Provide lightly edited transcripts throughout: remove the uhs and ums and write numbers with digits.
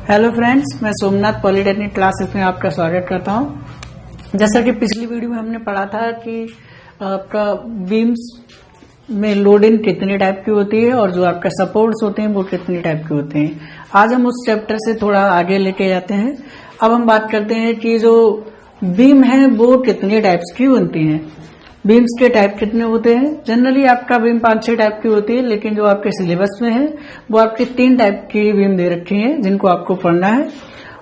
Hello friends, मैं Somnath polytechnic classes में आपका स्वागत करता हूं। जैसा कि पिछली वीडियो में हमने पढ़ा था कि आपका बीम्स में लोडिंग कितनी टाइप की होती है और जो आपका सपोर्ट्स होते हैं वो कितनी टाइप के होते हैं। आज हम उस चैप्टर से थोड़ा आगे लेके जाते हैं। अब हम बात करते हैं कि जो बीम है वो कितनी टाइप्स की बनती हैं। बीम्स के टाइप कितने होते हैं। जनरली आपका बीम 5-6 टाइप की होती है, लेकिन जो आपके सिलेबस में है वो आपकी 3 टाइप की बीम दे रखी है जिनको आपको पढ़ना है।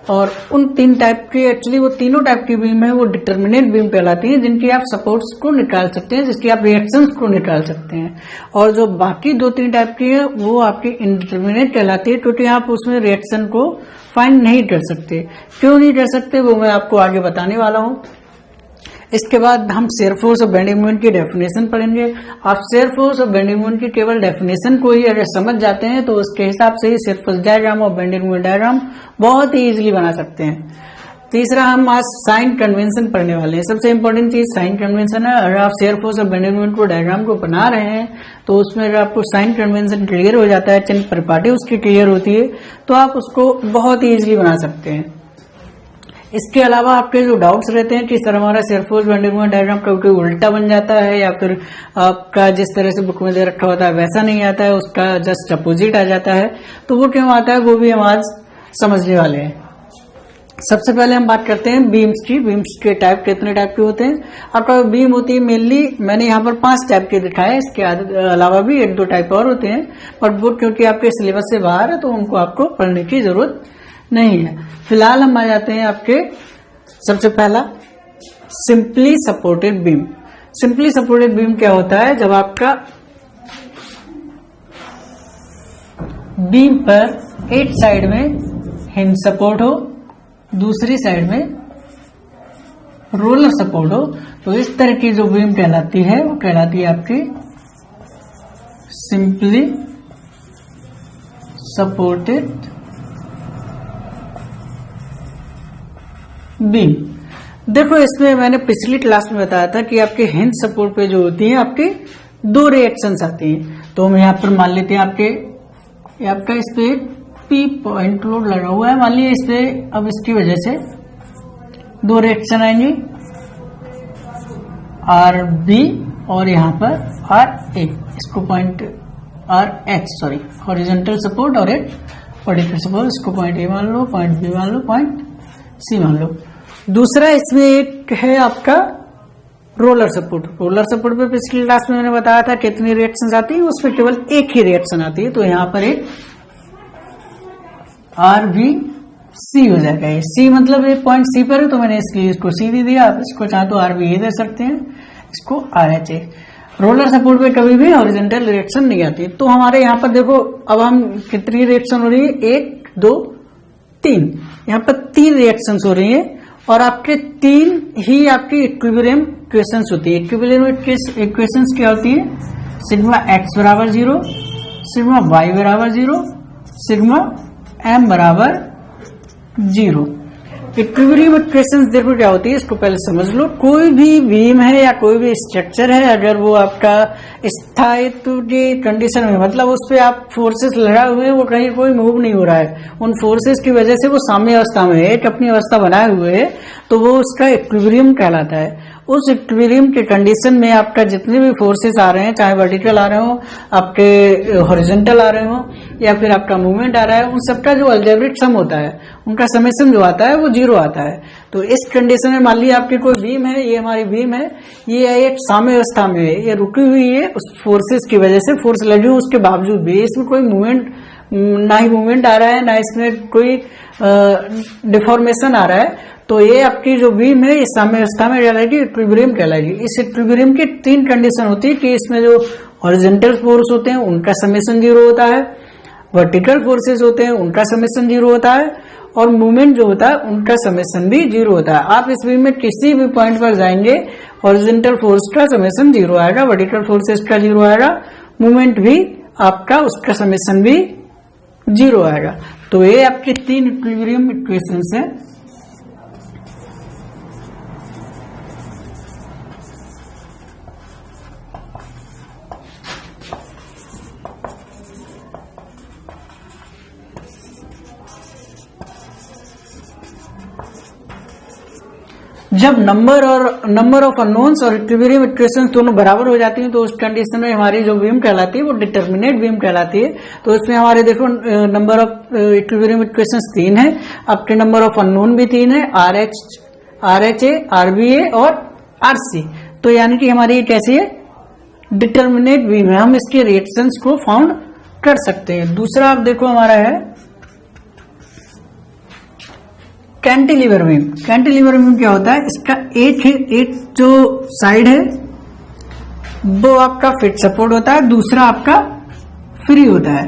और उन 3 टाइप की एक्चुअली वो तीनों टाइप की बीम है वो डिटर्मिनेट बीम कहलाती है, जिनकी आप सपोर्ट्स को निकाल सकते हैं, जिसकी आप रिएक्शंस को निकाल सकते हैं। और जो बाकी 2-3 टाइप की है वो आपकी इनडिटर्मिनेट कहलाती है, क्योंकि आप उसमें रिएक्शन को फाइंड नहीं कर सकते। क्यों नहीं कर सकते वो मैं आपको आगे बताने वाला हूँ। इसके बाद हम शेयर फोर्स और बेंडिंग मोमेंट की डेफिनेशन पढ़ेंगे। आप शेयर फोर्स और बेंडिंग मोमेंट की केवल डेफिनेशन को ही अगर समझ जाते हैं तो उसके हिसाब से ही शेयर फोर्स डायग्राम और बेंडिंग मोमेंट डायग्राम बहुत ही इजीली बना सकते हैं। तीसरा, हम आज साइन कन्वेंशन पढ़ने वाले हैं। सबसे इंपॉर्टेंट चीज साइन कन्वेंशन है। अगर आप शेयर फोर्स और बेंडिंग मोमेंट को डायग्राम को बना रहे हैं तो उसमें अगर आपको साइन कन्वेंशन क्लियर हो जाता है, चिन्ह परिपाटी उसकी क्लियर होती है, तो आप उसको बहुत ही इजीली बना सकते हैं। इसके अलावा आपके जो डाउट्स रहते हैं कि सर हमारा shear force bending moment diagram कभी उल्टा बन जाता है या फिर आपका जिस तरह से बुक में दे रखा होता है वैसा नहीं आता है, उसका जस्ट अपोजिट आ जाता है, तो वो क्यों आता है वो भी हम आज समझने वाले हैं। सबसे पहले हम बात करते हैं बीम्स की। बीम्स के टाइप कितने टाइप के होते हैं। आपका बीम होती है मेनली, मैंने यहाँ पर 5 टाइप के दिखाए, इसके अलावा भी 1-2 टाइप और होते हैं, पर वो क्योंकि आपके सिलेबस से बाहर है तो उनको आपको पढ़ने की जरूरत नहीं है। फिलहाल हम आ जाते हैं आपके सबसे पहला simply supported beam. Simply supported beam क्या होता है, जब आपका बीम पर एक साइड में हिंज सपोर्ट हो, दूसरी साइड में रोलर सपोर्ट हो, तो इस तरह की जो बीम कहलाती है वो कहलाती है आपकी सिंपली सपोर्टेड बीम। देखो, इसमें मैंने पिछली क्लास में बताया था कि आपके हिंज सपोर्ट पे जो होती है आपके 2 रिएक्शंस आती हैं। तो हम यहाँ पर मान लेते हैं आपका इस पे पी पॉइंट लोड लगा हुआ है, मान लीजिए इस पे। अब इसकी वजह से 2 रिएक्शन आएंगे, आर बी और यहाँ पर आर ए, इसको point R H, sorry, horizontal support और एक वर्टिकल सपोर्ट, इसको पॉइंट ए मान लो, पॉइंट बी मान लो, पॉइंट सी मान लो। दूसरा इसमें एक है आपका रोलर सपोर्ट। रोलर सपोर्ट पे पिछली क्लास में मैंने बताया था कितनी रिएक्शंस आती है, उसमें केवल एक ही रिएक्शन आती है, तो यहाँ पर एक आर बी सी हो जाएगा। सी मतलब एक पॉइंट सी पर है तो मैंने इसलिए इसको सी दे दिया। आप इसको चाहे तो आर बी ए दे सकते हैं, इसको R H A. Roller support पे कभी भी हॉरिजॉन्टल रिएक्शन नहीं आती। तो हमारे यहाँ पर देखो, अब हम कितनी रिएक्शन हो रही है, 1, 2, 3, यहाँ पर 3 रिएक्शंस हो रही है और आपके 3 ही आपकी इक्विलिब्रियम इक्वेशंस होती है। इक्विलिब्रियम इक्वेशंस क्या होती है, सिग्मा एक्स बराबर 0, सिग्मा वाई बराबर 0, सिग्मा एम बराबर 0। इक्विलिब्रियम इक्वेशंस देखो क्या होती है, इसको पहले समझ लो। कोई भी बीम है या कोई भी स्ट्रक्चर है, अगर वो आपका स्थायित्व की कंडीशन में, मतलब उस पे आप फोर्सेस लगा हुए हैं, वो कहीं कोई मूव नहीं हो रहा है, उन फोर्सेस की वजह से वो साम्य अवस्था में है, एक अपनी अवस्था बनाए हुए है, तो वो उसका इक्विलिब्रियम कहलाता है। उस इक्विलिब्रियम के कंडीशन में आपका जितने भी फोर्सेस आ रहे हैं, चाहे वर्टिकल आ रहे हो, आपके हॉरिजॉन्टल आ रहे हो, या फिर आपका मूवमेंट आ रहा है, उन सबका जो अलजेब्रिक सम होता है, उनका समेशन जो आता है वो 0 आता है। तो इस कंडीशन में मान लीजिए आपकी कोई बीम है, ये हमारी बीम है, ये एक साम्य अवस्था में है, ये रुकी हुई है उस फोर्सेस की वजह से, फोर्स लगी हुई उसके बावजूद भी इसमें कोई मूवमेंट, ना ही मूवमेंट आ रहा है ना इसमें कोई डिफॉर्मेशन आ रहा है, तो ये आपकी जो बीम है इस साम्य अवस्था में कहलाएगी, इक्विलिब्रियम कहलाएगी। इस इक्विलिब्रियम की 3 कंडीशन होती है कि इसमें जो हॉरिजॉन्टल फोर्स होते हैं उनका समेशन 0 होता है, वर्टिकल फोर्सेस होते हैं उनका समेशन 0 होता है, और मूवमेंट जो होता है उनका समेशन भी 0 होता है। आप इस बीम में किसी भी पॉइंट पर जाएंगे, हॉरिजॉन्टल फोर्स का समेशन 0 आएगा, वर्टिकल फोर्सेस का 0 आएगा, मूवमेंट भी आपका उसका समेशन भी 0 आएगा। तो ये आपकी 3 इक्विलिब्रियम इक्वेशंस है। जब नंबर ऑफ अननोन्स और इक्विलिब्रियम इक्वेशंस दोनों बराबर हो जाती हैं तो उस कंडीशन में हमारी जो बीम कहलाती है वो डिटर्मिनेट बीम कहलाती है। तो इसमें हमारे देखो नंबर ऑफ इक्विलिब्रियम इक्वेशंस 3 है, आपके नंबर ऑफ अननोन भी 3 है, RHA, RBA और RC। तो यानी कि हमारी ये कैसी है, डिटर्मिनेट बीम है, हम इसके रिएक्शंस को फाउंड कर सकते हैं। दूसरा आप देखो हमारा है कैंटिलीवर बीम। कैंटिलीवर बीम क्या होता है, इसका एक जो साइड है वो आपका फिट सपोर्ट होता है, दूसरा आपका फ्री होता है,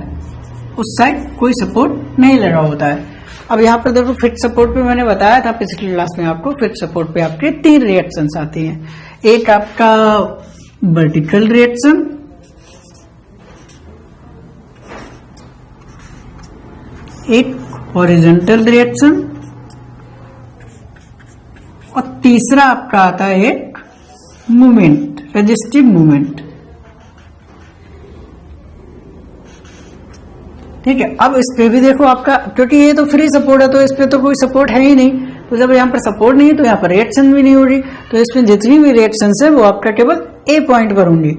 उस साइड कोई सपोर्ट नहीं लगा होता है। अब यहाँ पर देखो फिट सपोर्ट पे मैंने बताया था पिछली क्लास में आपको, फिट सपोर्ट पे आपके 3 रिएक्शंस आती हैं। एक आपका वर्टिकल रिएक्शन, एक हॉरिजॉन्टल रिएक्शन और तीसरा आपका आता है एक मूवमेंट, रेजिस्टिव मूवमेंट। ठीक है, अब इस पे भी देखो आपका, क्योंकि ये तो फ्री सपोर्ट है तो इस पे तो कोई सपोर्ट है ही नहीं, तो जब यहाँ पर सपोर्ट नहीं है तो यहाँ पर रिएक्शन भी नहीं हो रही, तो इसमें जितनी भी रिएक्शंस है वो आपका केवल ए पॉइंट पर होंगी।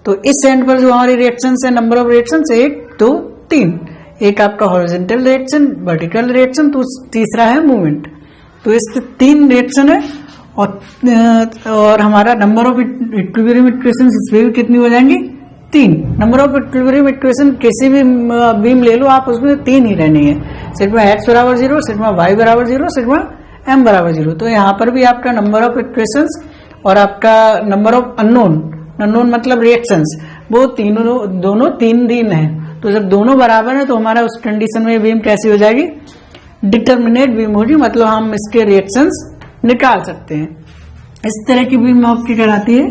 तो इस एंड पर जो हमारी रिएक्शंस है, नंबर ऑफ रिएक्शंस 1 2 3, एक आपका हॉरिजॉन्टल रिएक्शन, वर्टिकल रिएक्शन, तो तीसरा है मूवमेंट। तो इसके 3 रिएक्शन है और हमारा नंबर ऑफ इक्विलिब्रियम इक्वेशंस इसमें भी कितनी हो जाएंगी, 3। नंबर ऑफ इक्विलिब्रियम इक्वेशन किसी भी बीम ले लो आप, उसमें 3 ही रहनी है, सिग्मा x बराबर 0, सिग्मा y बराबर 0, सिग्मा m बराबर 0। तो यहाँ पर भी आपका नंबर ऑफ इक्वेशंस और आपका नंबर ऑफ अननोन मतलब रिएक्शंस, वो दोनों 3 है। तो जब दोनों बराबर है तो हमारा उस कंडीशन में बीम कैसी हो जाएगी, डिटर्मिनेट बीम होगी, मतलब हम इसके रिएक्शंस निकाल सकते हैं। इस तरह की बीम आपकी कहलाती है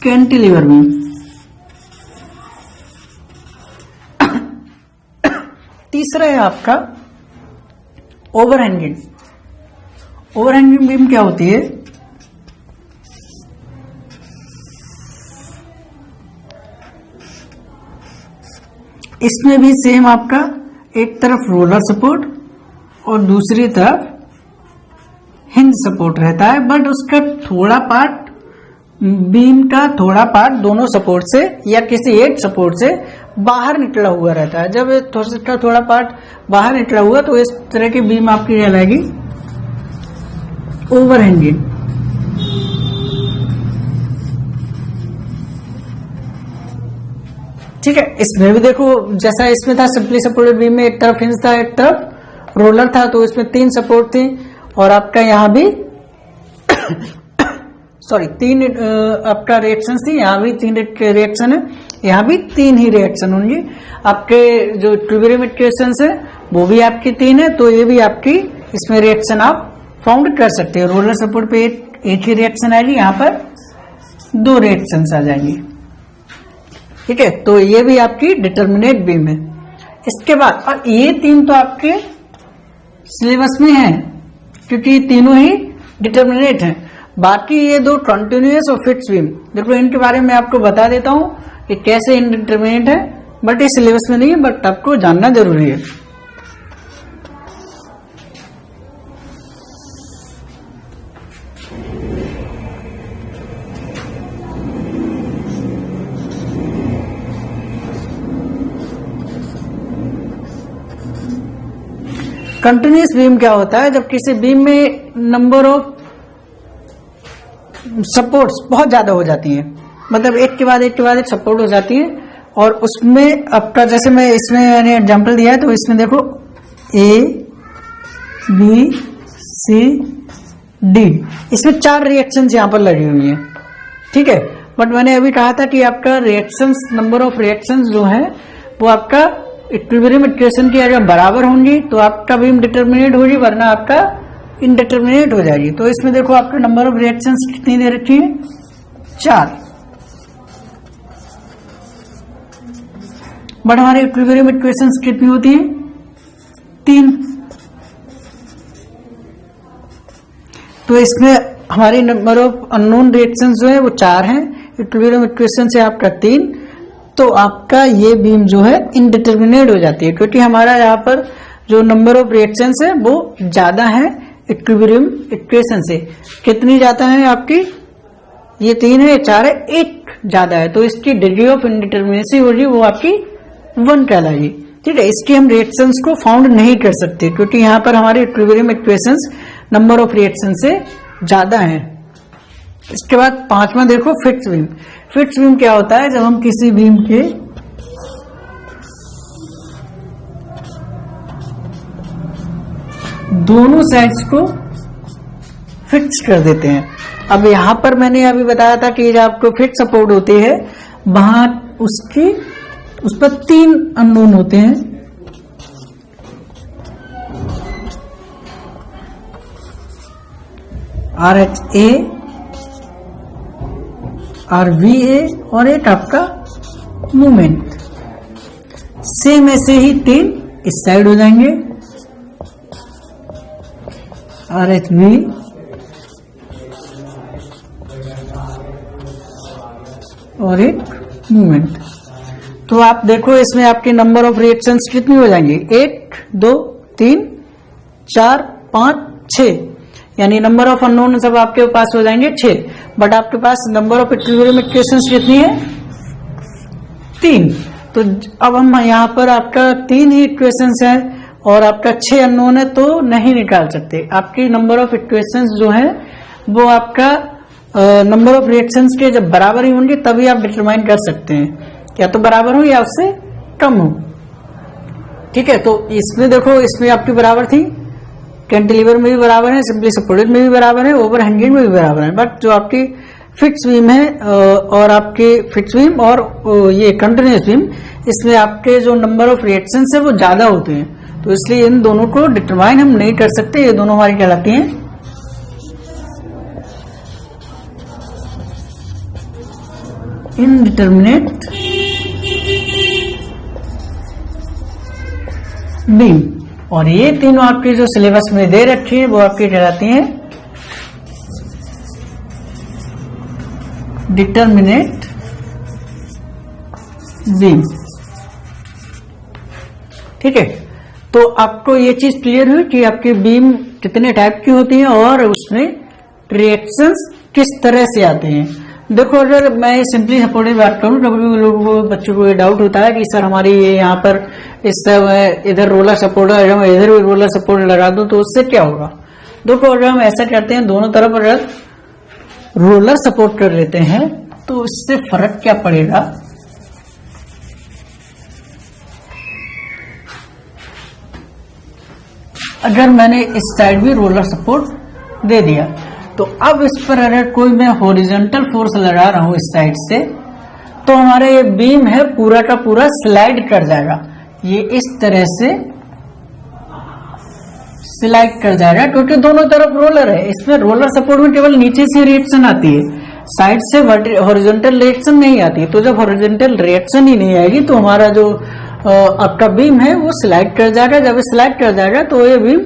कैंटिलीवर बीम। तीसरा है आपका ओवरहैंगिंग। ओवरहैंगिंग बीम क्या होती है, इसमें भी सेम आपका एक तरफ रोलर सपोर्ट और दूसरी तरफ हिंज सपोर्ट रहता है, बट उसका थोड़ा पार्ट, बीम का थोड़ा पार्ट दोनों सपोर्ट से या किसी एक सपोर्ट से बाहर निकला हुआ रहता है। जब थोड़ा पार्ट बाहर निकला हुआ तो इस तरह की बीम आपकी कहलाएगी ओवरहैंगिंग। ठीक है, इसमें भी देखो जैसा इसमें था सिंपली सपोर्टेड बीम में एक तरफ हिंज था एक तरफ रोलर था, तो इसमें 3 सपोर्ट थी और आपका यहाँ भी सॉरी 3 आपका रिएक्शन थी, यहाँ भी 3 रिएक्शन है, यहाँ भी 3 ही रिएक्शन होंगी। आपके जो इक्विलिब्रियम इक्वेशंस है वो भी आपकी 3 है, तो ये भी आपकी इसमें रिएक्शन आप फाउंड कर सकते हो। रोलर सपोर्ट पे एक ही रिएक्शन आएगी, यहाँ पर 2 रिएक्शंस आ जाएंगी। ठीक है, तो ये भी आपकी डिटर्मिनेट बीम है। इसके बाद और ये 3 तो आपके सिलेबस में है क्योंकि तीनों ही डिटर्मिनेट हैं। बाकी ये 2 कंटिन्यूअस और फिक्स बीम, देखो इनके बारे में आपको बता देता हूं कि कैसे इनडिटर्मिनेट है, बट ये सिलेबस में नहीं है, बट आपको जानना जरूरी है। कंटिन्यूअस बीम क्या होता है, जब किसी बीम में नंबर ऑफ सपोर्ट्स बहुत ज्यादा हो जाती हैं, मतलब एक के बाद एक सपोर्ट हो जाती है, और उसमें आपका जैसे मैं इसमें मैंने एग्जांपल दिया है, तो इसमें देखो A B C D, इसमें 4 रिएक्शंस यहाँ पर लगी हुई हैं। ठीक है, बट मैंने अभी कहा था कि आपका रिएक्शंस, नंबर ऑफ रिएक्शंस जो है वो आपका इक्विलिब्रियम इक्वेशन की अगर बराबर होंगी तो आपका बीम डिटर्मिनेट होगी, वरना आपका इनडिटर्मिनेट हो जाएगी। तो इसमें देखो आपका नंबर ऑफ रिएक्शंस कितनी दे रखी है, 4, बट हमारे इक्विलिब्रियम इक्वेशंस कितनी होती है, 3। तो इसमें हमारी नंबर ऑफ अननोन रिएक्शंस जो है वो 4 हैं, इक्विलिब्रियम इक्वेशन से आपका 3, तो आपका ये बीम जो है इनडिटर्मिनेट हो जाती है, क्योंकि हमारा यहाँ पर जो नंबर ऑफ रिएक्शंस है वो ज्यादा है इक्विलिब्रियम इक्वेशन से कितनी ज्यादा है आपकी, ये 3 है, 4 है, 1 ज्यादा है, तो इसकी डिग्री ऑफ इनडिटर्मिनेसी होगी वो आपकी 1 कहलाएगी। ठीक है, इसकी हम रिएक्शंस को फाउंड नहीं कर सकते क्योंकि यहाँ पर हमारे equilibrium equations number of reaction से ज्यादा है। इसके बाद 5वां देखो फिक्स्ड बीम। फिक्स्ड बीम क्या होता है, जब हम किसी बीम के दोनों साइड्स को फिक्स कर देते हैं। अब यहां पर मैंने अभी बताया था कि जब आपको फिक्स सपोर्ट होती है वहां उस पर 3 अननोन होते हैं, RH-A, RV-A और एक आपका मूवमेंट। सेम ऐसे ही 3 इस साइड हो जाएंगे, RH-B और एक मूवमेंट। तो आप देखो इसमें आपके नंबर ऑफ रिएक्शंस कितनी हो जाएंगी, 1 2 3 4 5 6, यानी नंबर ऑफ अननोन सब आपके पास हो जाएंगे 6, बट आपके पास नंबर ऑफ इक्विलिब्रियम इक्वेशंस कितनी है, 3। तो अब हम यहाँ पर आपका 3 ही इक्वेशंस है और आपका 6 अननोन है, तो नहीं निकाल सकते। आपकी नंबर ऑफ इक्वेशंस जो है वो आपका नंबर ऑफ रिएक्शंस के जब बराबर ही होंगे तभी आप डिटरमाइन कर सकते हैं, या तो बराबर हो या उससे कम हो। ठीक है, तो इसमें देखो इसमें आपकी बराबर थी, कैंटिलीवर में भी बराबर है, सिंपली सपोर्टेड में भी बराबर है, ओवरहैंगिंग में भी बराबर है, बट जो आपकी फिक्स बीम है और आपके फिक्स बीम और ये कंटिन्यूअस बीम, इसमें आपके जो नंबर ऑफ रिएक्शंस है वो ज्यादा होते हैं, तो इसलिए इन दोनों को डिटरमाइन हम नहीं कर सकते। ये दोनों हमारी कहलाती हैं इनडिटरमिनेट बीम, और ये तीनों आपके जो सिलेबस में दे रखी है वो आपकी कहलाती हैं डिटरमिनेट बीम। ठीक है, तो आपको ये चीज क्लियर हुई कि आपकी बीम कितने टाइप की होती है और उसमें रिएक्शंस किस तरह से आते हैं। देखो अगर मैं सिंपली सपोर्ट की बात करूं, कभी लोगों को बच्चों को ये डाउट होता है कि सर हमारी ये यहाँ पर इस इधर रोलर सपोर्ट है, अगर मैं इधर भी रोलर सपोर्ट लगा दूं तो उससे क्या होगा। देखो अगर हम ऐसा करते हैं, दोनों तरफ अगर रोलर सपोर्ट कर लेते हैं तो इससे फर्क क्या पड़ेगा, अगर मैंने इस साइड भी रोलर सपोर्ट दे दिया तो अब इस पर अगर कोई मैं हॉरिजॉन्टल फोर्स लगा रहा हूं इस साइड से, तो हमारा ये बीम है पूरा का पूरा स्लाइड कर जाएगा, ये इस तरह से स्लाइड कर जाएगा क्योंकि दोनों तरफ रोलर है। इसमें रोलर सपोर्ट में केवल नीचे से रिएक्शन आती है, साइड से हॉरिजॉन्टल रिएक्शन नहीं आती। तो जब हॉरिजॉन्टल रिएक्शन ही नहीं आएगी तो हमारा जो आपका बीम है वो स्लाइड कर जाएगा, जब स्लाइड कर जाएगा तो ये बीम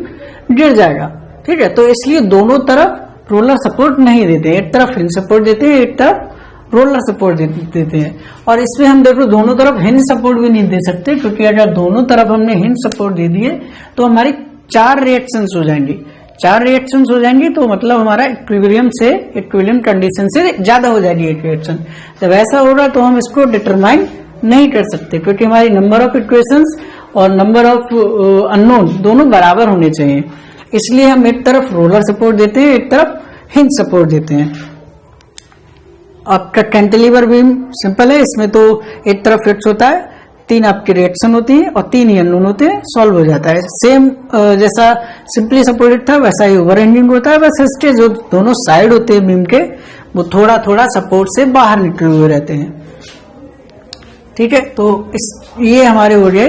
गिर जाएगा। ठीक है, तो इसलिए दोनों तरफ रोलर सपोर्ट नहीं देते, एक तरफ हिंज सपोर्ट देते हैं, एक तरफ रोलर सपोर्ट देते हैं। और इसमें हम देखो दोनों तरफ हिंज सपोर्ट भी नहीं दे सकते क्योंकि अगर दोनों तरफ हमने हिंज सपोर्ट दे दिए तो हमारी 4 रिएक्शंस हो जाएंगी। 4 रिएक्शंस हो जाएंगी तो मतलब हमारा इक्विलिब्रियम कंडीशन से ज्यादा हो जाएगी एक रिएक्शन। जब ऐसा होगा तो हम इसको डिटरमाइन नहीं कर सकते क्योंकि हमारी नंबर ऑफ इक्वेशंस और नंबर ऑफ अननोन दोनों बराबर होने चाहिए। इसलिए हम एक तरफ रोलर सपोर्ट देते हैं, एक तरफ हिंज सपोर्ट देते हैं। आपका कैंटिलीवर बीम सिंपल है, इसमें तो एक तरफ फिक्स होता है, 3 आपकी रिएक्शन होती है और 3 ही अननोन होते हैं, सॉल्व हो जाता है। सेम जैसा सिंपली सपोर्टेड था वैसा ही ओवरहैंगिंग होता है, बस इसके जो दोनों साइड होते हैं बीम के वो थोड़ा थोड़ा सपोर्ट से बाहर निकले हुए रहते हैं। ठीक है, तो ये हमारे हो गए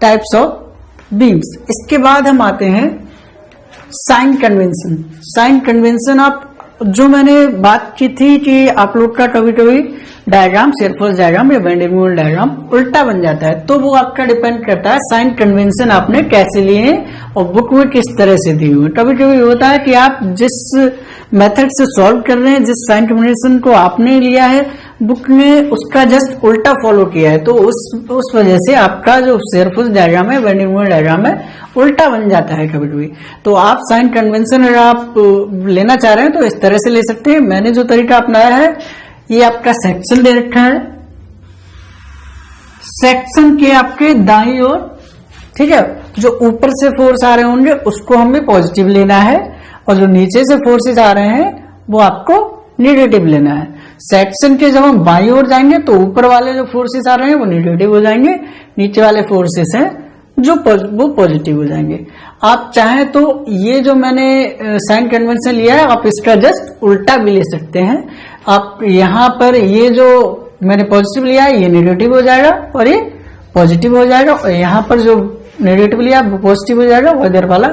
टाइप्स ऑफ बीम्स। इसके बाद हम आते हैं साइन कन्वेंशन। साइन कन्वेंशन आप जो मैंने बात की थी कि आप लोग का कभी कभी डायग्राम, शेयर फोर्स डायग्राम या बेंडिंग मोमेंट डायग्राम उल्टा बन जाता है, तो वो आपका डिपेंड करता है साइन कन्वेंशन आपने कैसे लिए हैं और बुक में किस तरह से दी हुई है। कभी कभी होता है कि आप जिस मेथड से सॉल्व कर रहे हैं, जिस साइन कन्वेंशन को आपने लिया है बुक ने, उसका जस्ट उल्टा फॉलो किया है, तो उस वजह से आपका जो शेयर फोर्स डायग्राम है, बेंडिंग मोमेंट डायग्राम है, उल्टा बन जाता है कभी कभी। तो आप साइन कन्वेंशन अगर आप लेना चाह रहे हैं तो इस तरह से ले सकते हैं। मैंने जो तरीका अपनाया है, ये आपका सेक्शन दे रखा है, सेक्शन के आपके दाईं ओर, ठीक है, जो ऊपर से फोर्स आ रहे होंगे उसको हमें पॉजिटिव लेना है और जो नीचे से फोर्सेस आ रहे हैं वो आपको नेगेटिव लेना है। सेक्शन के जब हम बाईं ओर जाएंगे तो ऊपर वाले जो फोर्सेस आ रहे हैं वो नेगेटिव हो जाएंगे, नीचे वाले फोर्सेस हैं जो वो पॉजिटिव हो जाएंगे। आप चाहें तो ये जो मैंने साइन कन्वेंशन लिया है, आप इसका जस्ट उल्टा भी ले सकते हैं। आप यहाँ पर ये जो मैंने पॉजिटिव लिया है ये नेगेटिव हो जाएगा और ये पॉजिटिव हो जाएगा, और यहाँ पर जो नेगेटिव लिया वो पॉजिटिव हो जाएगा, और इधर वाला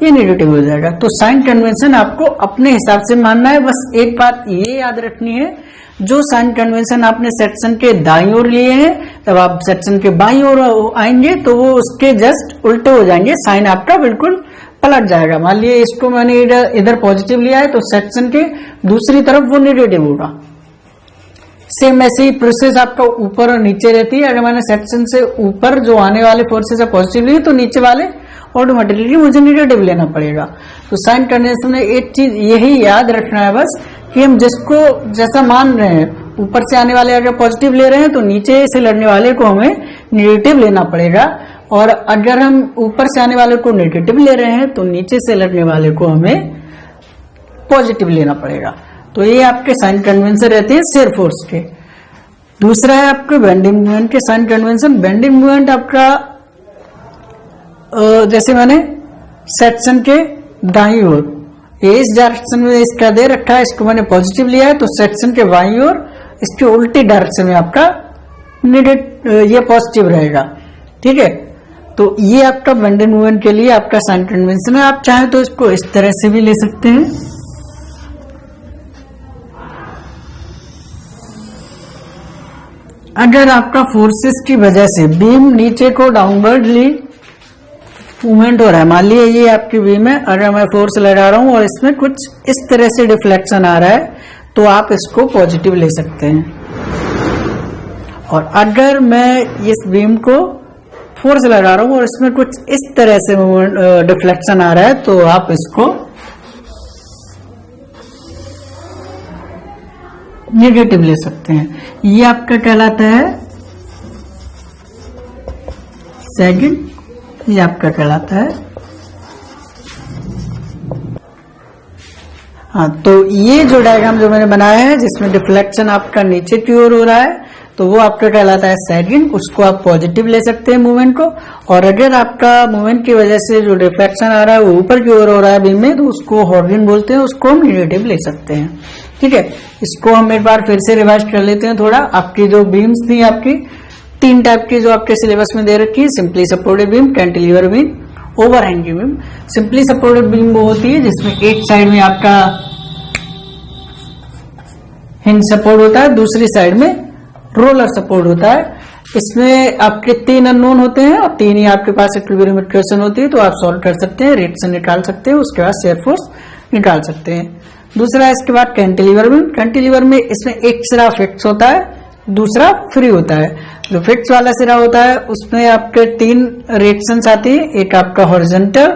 ये नेगेटिव हो जाएगा। तो साइन कन्वेंशन आपको अपने हिसाब से मानना है। बस एक बात ये याद रखनी है, जो साइन कन्वेंशन आपने सेक्शन के दाईं ओर लिए हैं, तब आप सेक्शन के बाईं ओर आएंगे तो वो उसके जस्ट उल्टे हो जाएंगे, साइन आपका बिल्कुल पलट जाएगा। मान लिया इसको मैंने इधर पॉजिटिव लिया है तो सेक्शन के दूसरी तरफ वो नेगेटिव होगा। सेम ऐसे ही प्रोसेस आपका ऊपर और नीचे रहती है। अगर मैंने सेक्शन से ऊपर जो आने वाले फोर्सेस है पॉजिटिव लिए तो नीचे वाले ऑटोमेटिकली मुझे नेगेटिव लेना पड़ेगा। तो साइन कन्वेंशन में एक चीज यही याद रखना है बस, कि हम जिसको जैसा मान रहे हैं, ऊपर से आने वाले अगर पॉजिटिव ले रहे हैं तो नीचे से लड़ने वाले को हमें नेगेटिव लेना पड़ेगा, और अगर हम ऊपर से आने वाले को नेगेटिव ले रहे हैं तो नीचे से लड़ने वाले को हमें पॉजिटिव लेना पड़ेगा। तो ये आपके साइन कन्वेंशन रहते हैं शेयर फोर्स के। दूसरा है आपके बेंडिंग मोमेंट के साइन कन्वेंशन। बेंडिंग मोमेंट आपका जैसे मैंने सेक्शन के दाईं ओर, ये इस डायरेक्शन में इसका दे रखा है, इसको मैंने पॉजिटिव लिया है, तो सेक्शन के बाईं ओर इसके उल्टी डायरेक्शन में आपका ये पॉजिटिव रहेगा, ठीक है। तो ये आपका बेंडिंग मोमेंट के लिए आपका साइन कन्वेंशन है। आप चाहें तो इसको इस तरह से भी ले सकते हैं। अगर आपका फोर्सेस की वजह से बीम नीचे को डाउनवर्डली मूवमेंट हो रहा है, मान लीजिए ये आपकी बीम है, अगर मैं फोर्स लगा रहा हूं और इसमें कुछ इस तरह से डिफ्लेक्शन आ रहा है तो आप इसको पॉजिटिव ले सकते हैं। और अगर मैं इस बीम को फोर्स लगा रहा हूं और इसमें कुछ इस तरह से डिफ्लेक्शन आ रहा है तो आप इसको नेगेटिव ले सकते हैं। ये आपका कहलाता है सेकंड, ये आपका कहलाता है। हाँ, तो ये जो डायग्राम जो मैंने बनाया है जिसमें डिफ्लेक्शन आपका नीचे की ओर हो रहा है तो वो आपका कहलाता है सेकंड, उसको आप पॉजिटिव ले सकते हैं मूवमेंट को। और अगर आपका मूवमेंट की वजह से जो डिफ्लेक्शन आ रहा है वो ऊपर की ओर हो रहा है बीम में, तो उसको हॉर्गन बोलते हैं, उसको हम नेगेटिव ले सकते हैं, ठीक है। इसको हम एक बार फिर से रिवाइज कर लेते हैं थोड़ा। आपकी जो बीम्स थी, आपकी 3 टाइप की जो आपके सिलेबस में दे रखी है, simply supported beam, cantilever beam, overhanging beam. Simply supported beam वो होती है जिसमें एक साइड में आपका हिंज सपोर्ट होता है, दूसरी साइड में रोलर सपोर्ट होता है। इसमें आपके 3 अननोन होते हैं और 3 ही आपके पास इक्विलिब्रियम इक्वेशन होती है, तो आप सॉल्व कर सकते हैं, रिएक्शन निकाल सकते हैं, उसके बाद शेयर फोर्स निकाल सकते हैं। दूसरा इसके बाद कैंटिलीवर बीम। कैंटिलीवर में इसमें एक सिरा फिक्स होता है, दूसरा फ्री होता है। जो फिक्स वाला सिरा होता है उसमें आपके 3 रिएक्शंस आती है, एक आपका हॉरिजॉन्टल,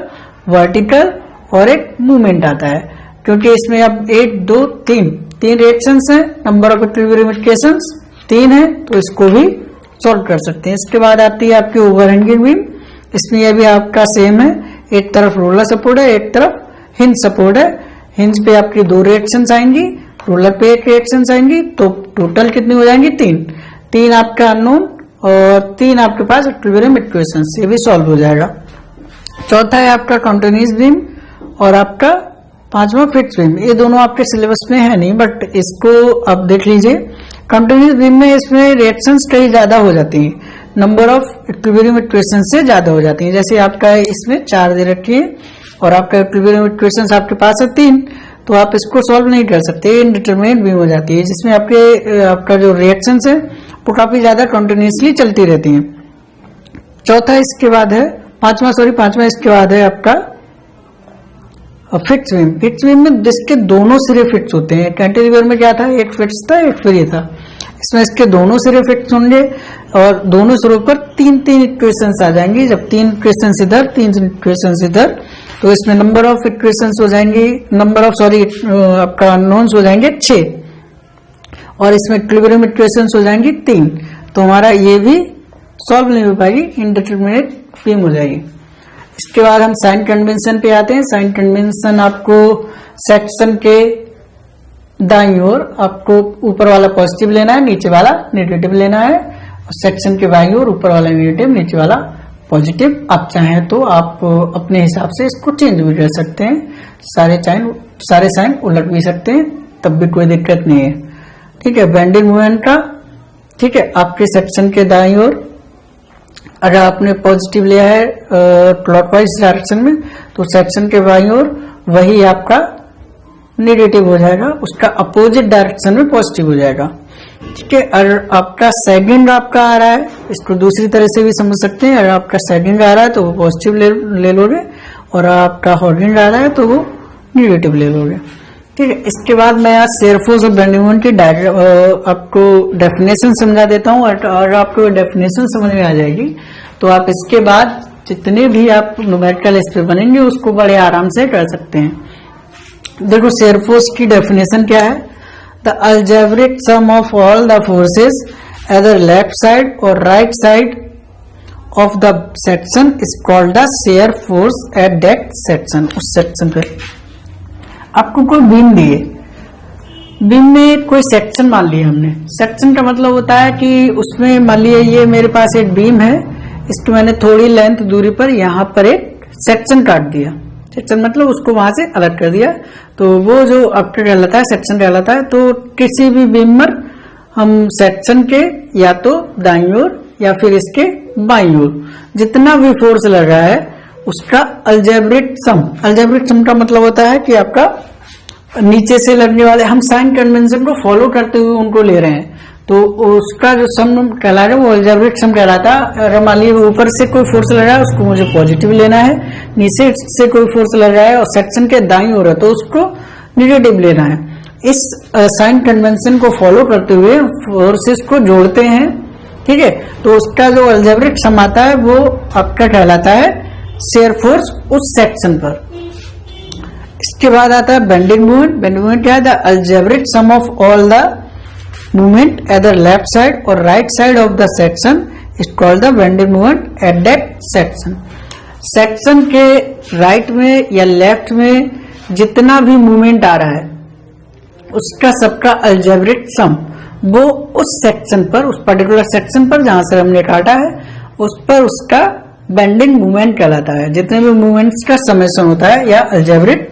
वर्टिकल और एक मूवमेंट आता है। क्योंकि इसमें अब 1 2 3 रिएक्शंस हैं, नंबर ऑफ इक्विलिब्रियम इक्वेशंस 3 है, तो इसको भी सॉल्व कर सकते हैं। इसके बाद आती है आपकी ओवरहैंगिंग बीम। इसमें यह भी आपका सेम है, एक तरफ रोलर सपोर्ट है, एक तरफ हिंज सपोर्ट है। हिंज पे आपकी 2 रिएक्शंस आएंगी, रोलर पे 1 रिएक्शंस आएंगी, तो टोटल कितनी हो जाएंगी 3 आपका अननोन और 3 आपके पास इक्विलिब्रियम इक्वेशंस, ये भी सॉल्व हो जाएगा। चौथा है आपका कंटिन्यूअस बीम और आपका 5वां फिक्स बीम। ये दोनों आपके सिलेबस में है नहीं, बट इसको आप देख लीजिए। कंटिन्यूअस बीम में इसमें रिएक्शंस कई ज्यादा हो जाती हैं, नंबर ऑफ इक्विलिब्रियम इक्वेशन से ज्यादा हो जाती हैं। जैसे आपका इसमें 4 दे रखी है और आपका इक्विलिब्रियम इक्वेशंस आपके पास है 3, तो आप इसको सॉल्व नहीं कर सकते, इनडिटरमिनेट बीम हो जाती है, जिसमें आपका जो रिएक्शंस है वो काफी ज्यादा कंटिन्यूसली चलती रहती हैं। चौथा इसके बाद है पांचवा इसके बाद है आपका फिक्स बीम। फिक्स बीम में जिसके दोनों सिरे फिक्स होते हैं। कैंटिलीवर में क्या था, एक फिक्स था एक फ्री था, इसमें इसके दोनों सिरे फिक्स होंगे और दोनों सिरों पर तीन तीन इक्वेशंस आ जाएंगी। जब तीन इक्वेशंस इधर तीन इक्वेशंस इधर, तो इसमें नंबर ऑफ इक्वेशंस हो जाएंगी, आपका अननोन्स हो जाएंगे 6 और इसमें इक्विलिब्रियम इक्वेशंस हो जाएंगी 3। तो हमारा ये भी सॉल्व नहीं हो पाएगी, इनडिटरमिनेट बीम हो जाएगी। इसके बाद हम साइन कन्वेंशन पे आते हैं। साइन कन्वेंशन आपको सेक्शन के दाईं ओर आपको ऊपर वाला पॉजिटिव लेना है, नीचे वाला नेगेटिव लेना है, और सेक्शन के बाईं ओर ऊपर वाला नेगेटिव, नीचे वाला पॉजिटिव। आप चाहें तो आप अपने हिसाब से इसको चेंज भी कर सकते हैं, सारे साइन उलट भी सकते हैं, तब भी कोई दिक्कत नहीं है। ठीक है, बेंडिंग मोमेंट का, ठीक है, आपके सेक्शन के दाईं ओर अगर आपने पॉजिटिव लिया है क्लॉकवाइज डायरेक्शन में, तो सेक्शन के बाईं ओर वही आपका नेगेटिव हो जाएगा, उसका अपोजिट डायरेक्शन में पॉजिटिव हो जाएगा। ठीक है, अगर आपका सेकंड आपका आ रहा है, इसको दूसरी तरह से भी समझ सकते हैं। अगर आपका सेकंड आ रहा है तो वो पॉजिटिव ले लोगे, और आपका हॉर्डिंग आ रहा है तो वो नेगेटिव ले लोगे। ठीक है, इसके बाद मैं आज शेयर फोर्स और बेंडिंग मोमेंट की आपको डेफिनेशन समझा देता हूँ, और आपको डेफिनेशन समझ में आ जाएगी तो आप इसके बाद जितने भी आप न्यूमेरिकल इस पे बनेंगे उसको बड़े आराम से कर सकते हैं। देखो, शेयर फोर्स की डेफिनेशन क्या है, the algebraic sum of all the forces either left side और right side of the section is called the shear force at that section. उस सेक्शन पे आपको कोई बीम दिए, बीम में कोई सेक्शन मान लिया हमने। सेक्शन का मतलब होता है कि उसमें मान लिया ये मेरे पास एक बीम है, इसकी मैंने थोड़ी लेंथ दूरी पर यहाँ पर एक सेक्शन काट दिया। सेक्शन मतलब उसको वहां से अलग कर दिया, तो वो जो आपका कहलाता है सेक्शन कहलाता है। तो किसी भी बीम पर हम सेक्शन के या तो दाईं ओर या फिर इसके बाईं ओर जितना भी फोर्स लगा है उसका अलजेब्रिक सम का मतलब होता है कि आपका नीचे से लगने वाले, हम साइन कन्वेंशन को फॉलो करते हुए उनको ले रहे हैं, तो उसका जो सम कहला रहा है वो अलजेब्रिक सम कहलाता है। अगर मान लीजिए ऊपर से कोई फोर्स लगा है उसको मुझे पॉजिटिव लेना है, नीचे से कोई फोर्स लगा है और सेक्शन के दाईं ओर है तो उसको निगेटिव लेना है। इस साइन कन्वेंशन को फॉलो करते हुए फोर्सेस को जोड़ते हैं। ठीक है, तो उसका जो अलजेब्रिक सम आता है वो आपका कहलाता है शेयर फोर्स उस सेक्शन पर। इसके बाद आता है बेंडिंग मोमेंट। बेंडिंग मोमेंट क्या है, the algebraic sum of all the moment either left side और right side of the section is called the bending moment at that section. Section के राइट में या लेफ्ट में जितना भी मूवमेंट आ रहा है उसका सबका अलजेब्रिक सम वो उस सेक्शन पर, उस पर्टिकुलर सेक्शन पर जहां से हमने काटा है उस पर उसका बेंडिंग मूवमेंट कहलाता है। जितने भी मूवमेंट्स का समेशन होता है या अलजेब्रिक